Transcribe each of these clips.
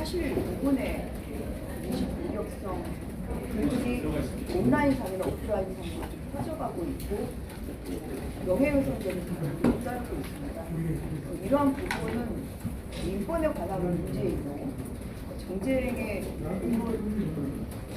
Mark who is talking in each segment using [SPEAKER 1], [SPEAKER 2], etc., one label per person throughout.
[SPEAKER 1] 사실 부분의 인식 공격성 글들이 온라인상이나 오프라인상으로 퍼져가고 있고 명예훼손죄는 못 따르고 있습니다. 이러한 부분은 인권에 관한 문제이고 정쟁의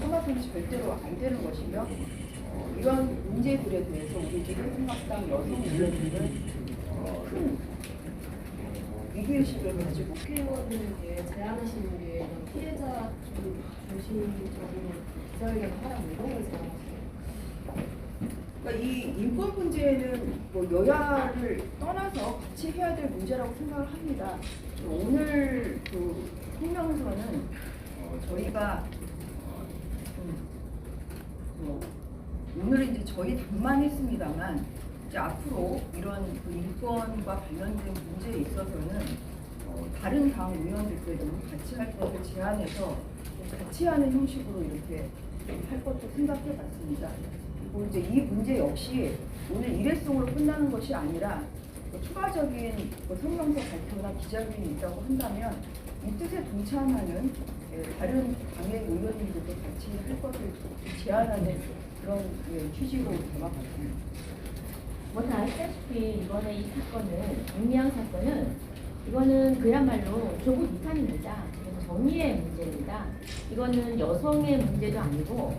[SPEAKER 1] 폄하선이 절대로 안 되는 것이며 이런 문제들에 대해서 우리 미래통합당 여성위원들은 큰 위기의식을 가지고
[SPEAKER 2] 국회의원들에게 제안하시는 게 피해자 중심적으로 기자회견을 하라고 이런 걸 제안하시는.
[SPEAKER 1] 그러니까 이 인권 문제는 뭐 여야를 떠나서 같이 해야 될 문제라고 생각을 합니다. 오늘 그 성명서는 저희가 오늘은 이제 저희 당만 했습니다만 이제 앞으로 이런 그 인권과 관련된 문제에 있어서는 다른 당 의원들께도 같이 할 것을 제안해서 같이 하는 형식으로 이렇게 할 것도 생각해봤습니다. 그리고 이제 이 문제 역시 오늘 일회성으로 끝나는 것이 아니라 추가적인 성명서 발표나 기자회견이 있다고 한다면 이 뜻에 동참하는 다른 당의 의원님들도 같이 할 것을 제안하는 그런 취지로 담아봤습니다.
[SPEAKER 3] 뭐 다 아시다시피 이번에 이 사건은 윤미향 사건은 이거는 그야말로 조국 이탄입니다. 정의의 문제입니다. 이거는 여성의 문제도 아니고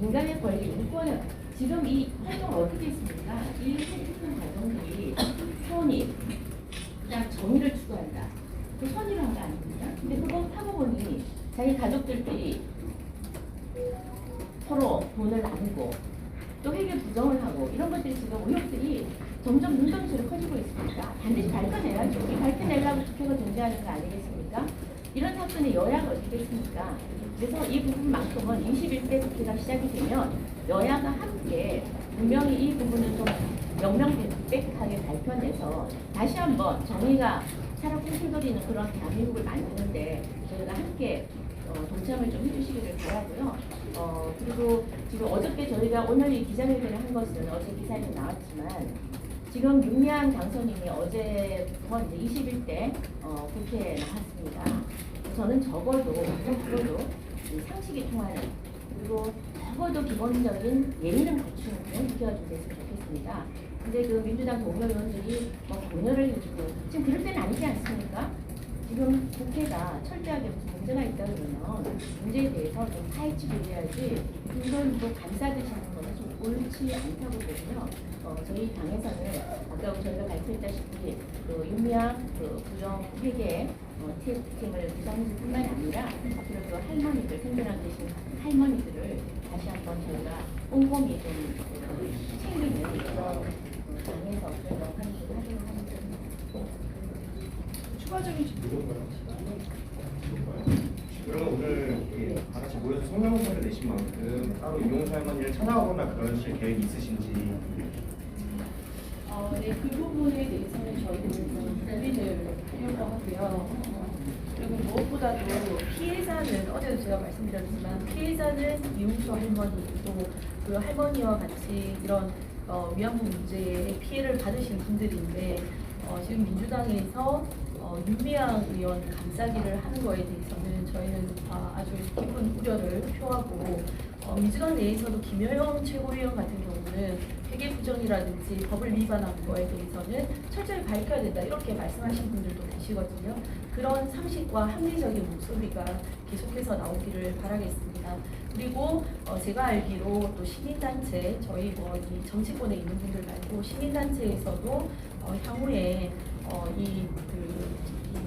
[SPEAKER 3] 인간의 권리, 인권을 지금 이 활동을 어떻게 했습니까? 이 해주는 과정들이 선의, 그다음 정의를 추구한다. 그 선의를 한 게 아닙니다. 근데 그거 하고 보니 자기 가족들끼리 서로 돈을 나누고 또 회계 부정을 하고 이런 것들이 지금 의혹들이 점점 눈덩이로 커지고 있습니다. 반드시 밝혀내야죠. 이 밝혀내려고 국회가 존재하는 거 아니겠습니까? 이런 사건의 여야가 어떻게 했습니까? 그래서 이 부분만큼은 21대 국회가 시작이 되면 여야가 함께 분명히 이 부분을 좀 명명백백하게 밝혀내서 다시 한번 정의가 살아있고 흘러리는 그런 대한민국을 만드는데 저희가 함께 동참을 좀 해주시기를 바라고요. 그리고 지금 어저께 저희가 오늘 이 기자회견을 한 것은 어제 기사에도 나왔지만 지금 윤미향 당선인이 어제부터 이제 21대 국회에 나왔습니다. 저는 적어도 상식이 통하는 그리고 적어도 기본적인 예의는 갖추는 국회가 좀 됐으면 좋겠습니다. 근데 그 민주당 동료의원들이 뭐 격려를 해주고 지금 그럴 때는 아니지 않습니까? 지금 국회가 철저하게 무슨 문제가 있다 그러면 문제에 대해서 좀 파헤치고 해야지 이걸 또 감싸드시는 거는 좀 옳지 않다고 보고요. 저희 당에서는 아까 저희가 발표했다시피 그 윤미향 그 부정 회계 TF팀을 구성해줄 뿐만 아니라 앞으로 또 할머니들 생존하고 계신 할머니들을 다시 한번 저희가 꼼꼼히 좀 챙기는 그런 당에서 그런 역할을 하도록 하겠습니다.
[SPEAKER 1] 추가적인
[SPEAKER 4] 그러면 오늘 다 같이 모여서 성명서를 내신 만큼 따로 이용수 할머니를 찾아오거나 그런 실 계획이 있으신지.
[SPEAKER 2] 네, 그 부분에 대해서는 저희는 좀 고민을 하려고 하고요. 그리고 무엇보다도 피해자는 어제도 제가 말씀드렸지만 피해자는 이용수 할머니이고 그 할머니와 같이 이런 위안부 문제에 피해를 받으신 분들인데 지금 민주당에서 윤미향 의원 감싸기를 하는 거에 대해서는 저희는 아주 깊은 우려를 표하고 민주당 내에서도 김여영 최고위원 같은 경우는 회계 부정이라든지 법을 위반한 거에 대해서는 철저히 밝혀야 된다 이렇게 말씀하신 분들도 계시거든요. 그런 상식과 합리적인 목소리가 계속해서 나오기를 바라겠습니다. 그리고 제가 알기로 또 시민단체 저희 이 정치권에 있는 분들 말고 시민단체에서도 향후에 이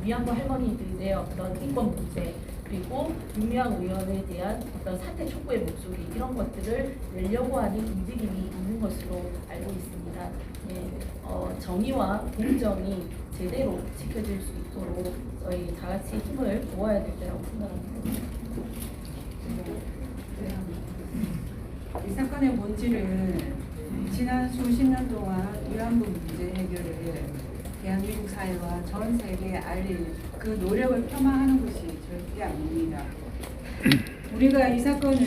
[SPEAKER 2] 위안부 할머니들의 어떤 인권 문제 그리고 윤미향 의원에 대한 어떤 사퇴 촉구의 목소리 이런 것들을 내려고 하는 움직임이 있는 것으로 알고 있습니다. 네, 정의와 공정이 제대로 지켜질 수 있도록 저희 다 같이 힘을 모아야 될 때라고 생각합니다.
[SPEAKER 5] 이 사건의 본질은 지난 수십 년 동안 위안부 문제 해결을 대한민국 사회와 전 세계에 알릴 그 노력을 폄하하는 것이 절대 아닙니다. 우리가 이 사건을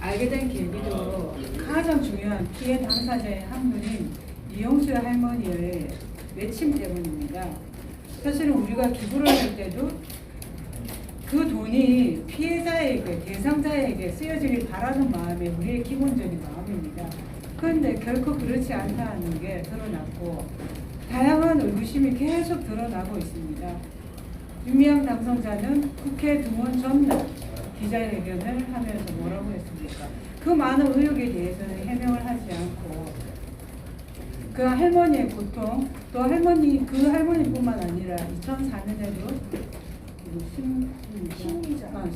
[SPEAKER 5] 알게 된 계기도 가장 중요한 피해 당사자의 한 분인 이용수 할머니의 외침 때문입니다. 사실은 우리가 기부를 할 때도 돈이 피해자에게, 대상자에게 쓰여지길 바라는 마음이 우리의 기본적인 마음입니다. 그런데 결코 그렇지 않다는 게 드러났고 다양한 의구심이 계속 드러나고 있습니다. 윤미향 당선자는 국회 등원 전날 기자회견을 하면서 뭐라고 했습니까? 그 많은 의혹에 대해서는 해명을 하지 않고 그 할머니의 고통, 또 그 할머니뿐만 아니라 2004년에도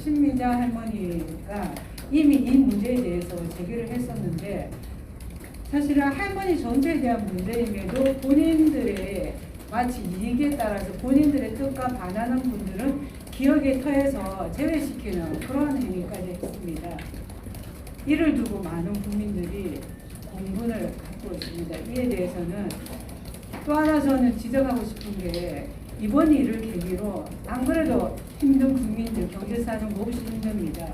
[SPEAKER 5] 신미자 할머니가 이미 이 문제에 대해서 제기를 했었는데 사실은 할머니 전체에 대한 문제임에도 본인들의 마치 이익에 따라서 본인들의 뜻과 반하는 분들은 기억의 터에서 제외시키는 그러한 행위까지 했습니다. 이를 두고 많은 국민들이 공분을 갖고 있습니다. 이에 대해서는 또 하나 저는 지적하고 싶은 게 이번 일을 계기로 안 그래도 힘든 국민들, 경제사는 몹시 힘듭니다.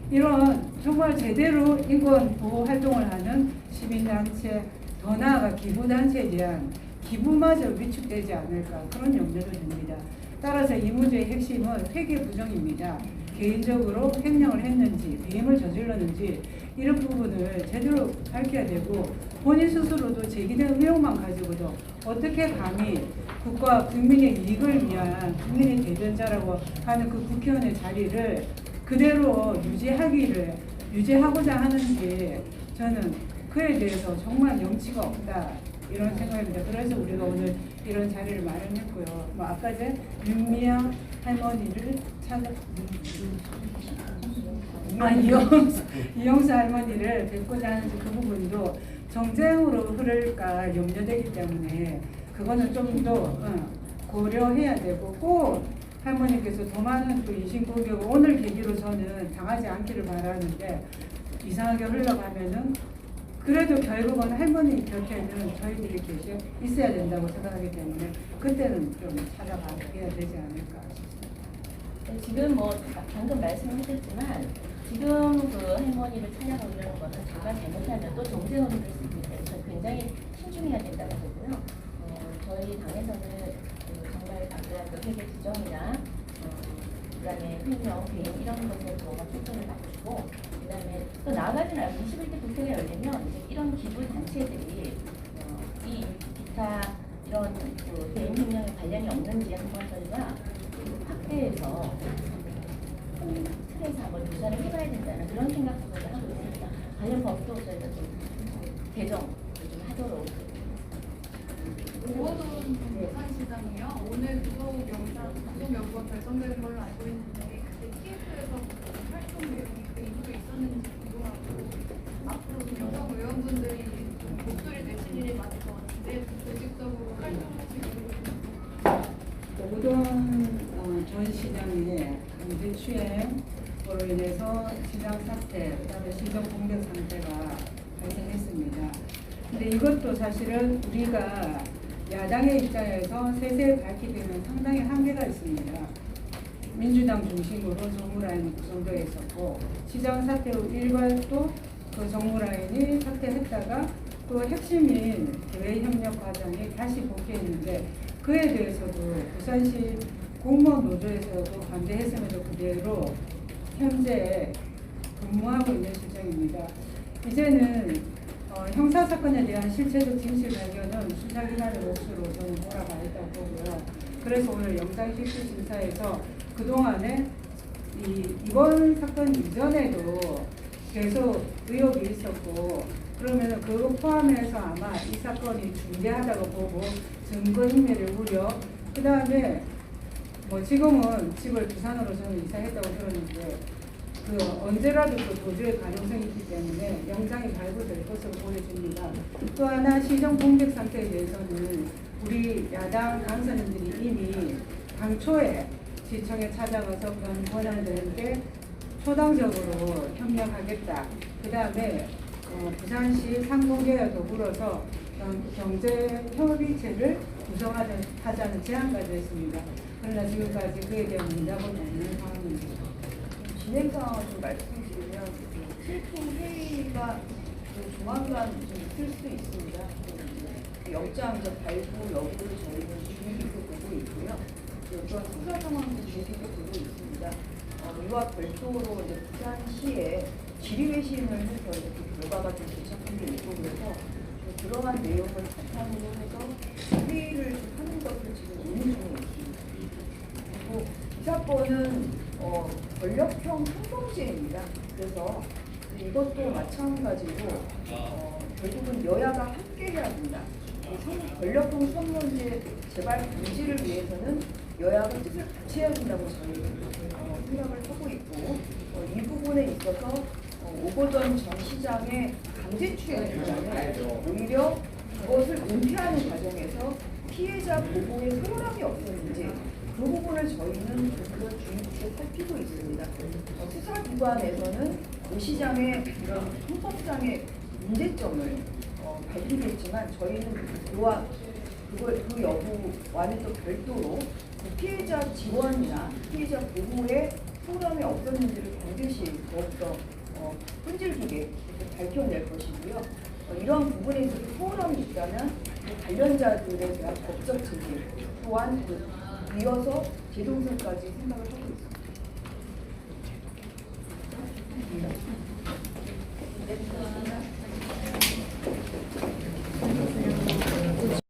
[SPEAKER 5] 이런 정말 제대로 인권 보호 활동을 하는 시민단체, 더 나아가 기부단체에 대한 기부마저 위축되지 않을까 그런 염려도 듭니다. 따라서 이 문제의 핵심은 회계 부정입니다. 개인적으로 횡령을 했는지 배임을 저질렀는지 이런 부분을 제대로 밝혀야 되고 본인 스스로도 제기된 의혹만 가지고도 어떻게 감히 국가 국민의 이익을 위한 국민의 대변자라고 하는 그 국회의원의 자리를 그대로 유지하고자 하는지 저는 그에 대해서 정말 염치가 없다 이런 생각입니다. 그래서 우리가 오늘 이런 자리를 마련했고요. 뭐 아까 전 윤미향 할머니를 이영수 할머니를 뵙고자 하는 그 부분도 정쟁으로 흐를까 염려되기 때문에 그거는 좀 더 고려해야 되고 꼭 할머니께서 더 많은 또 인신공격을 오늘 계기로 저는 당하지 않기를 바라는데 이상하게 흘러가면은 그래도 결국은 할머니 곁에는 저희들이 있어야 된다고 생각하기 때문에 그때는 좀 찾아가야 되지 않을까 싶습니다.
[SPEAKER 3] 네, 지금 뭐 방금 말씀하셨지만 지금 그 할머니를 찾아가려는 것은 제가 잘못하면 또 정쟁으로 될 수 있기 때문에 굉장히 신중해야 된다고 보고요. 저희 당에서는 정말 아까 그 회계 부정이나 그다음에 횡령, 배임 이런 것에 더 초점을 맞추고 그다음에 또 나아가지는 않고 21대 국회가 열리면 이제 이런 기부 단체들이 이 기타 이런 그 배임 횡령에 관련이 없는지 한번 저희가 확대해서 큰 틀에서 한번 조사를 해봐야 된다는 그런 생각도 저희가 하고 있습니다. 관련 법도 저희가 좀 개정을 좀 하도록.
[SPEAKER 6] 오호돈 부산시장이요. 오늘 구속 여부가 결정되는 걸로 알고 있는데 그때 TF에서 활동 내용이 그 이후에 있었는지 궁금하고 앞으로 여성 의원분들이 목소리 내실 일이 많을 것 같은데 조직적으로 활동하시고
[SPEAKER 5] 오호돈 전 시장의 강제 추행으로 인해서 시장 사태, 그다음에 시정 공격 상태가 발생했습니다. 근데 이것도 사실은 우리가 야당의 입장에서 세세히 밝히기에는 상당히 한계가 있습니다. 민주당 중심으로 정무라인이 구성되어 있었고 시장 사태 후 일괄도 그 정무라인이 사퇴했다가 또 핵심인 대외협력 과정이 다시 복귀했는데 그에 대해서도 부산시 공무원 노조에서도 반대했음에도 그대로 현재 근무하고 있는 실정입니다. 이제는 형사사건에 대한 실체적 진실 발견은 수사기관의 몫으로 저는 몰아가 있다고 보고요. 그래서 오늘 영장실질심사에서 그동안에 이번 사건 이전에도 계속 의혹이 있었고 그러면 그거 포함해서 아마 이 사건이 중대하다고 보고 증거인멸의 우려 그 다음에 뭐 지금은 집을 부산으로 저는 이사했다고 들었는데 그 언제라도 또 도주의 가능성이 있기 때문에 영장이 발부될 것으로 보여집니다. 또 하나 시정 공백 상태에 대해서는 우리 야당 당선인들이 이미 당초에 시청에 찾아가서 그런 권한들에게 초당적으로 협력하겠다. 그 다음에 부산시 상공계와 더불어서 경제협의체를 구성하자는 제안까지 했습니다. 그러나 지금까지 그에 대한 응답은 없는 상황입니다.
[SPEAKER 1] 진행 상황을 좀 말씀드리면 실종 회의가 조만간 좀 있을 수 있습니다. 영장 발부 여부를 저희는 주의 깊게 보고 있고요. 또한 수사 상황도 주의 깊게 보고 있습니다. 이와 별도로 이제 부산시에 질의회신을 해서 이렇게 결과가 좀 도착한 게 있고 그래서 그러한 내용을 바탕으로 해서 회의를 하는 것을 지금 논의 중에 있습니다. 그리고 이 사건은 권력형 성범죄입니다. 그래서 이것도 마찬가지로 결국은 여야가 함께 해야 된다. 권력형 성범죄 재발 방지를 위해서는 여야가 뜻을 같이 해야 된다고 저희는 생각을 하고 있고 이 부분에 있어서 오거돈 전 시장의 강제추행보다는 오히려 그것을 은폐하는 과정에서 피해자 보호에 소홀함이 없었는지 그 부분을 저희는 그런 주의 깊게 살피고 있습니다. 수사기관에서는 오 시장의 이런 형법상의 문제점을 밝히겠지만 저희는 그 여부와는 또 별도로 피해자 지원이나 피해자 보호에 소홀함이 없었는지를 반드시 더욱더 끈질기게 밝혀낼 것이고요. 이러한 부분에 있어서 소홀함이 있다면 관련자들에 대한 법적 책임 또한 이어서 제동설까지 생각을 하고 있습니다.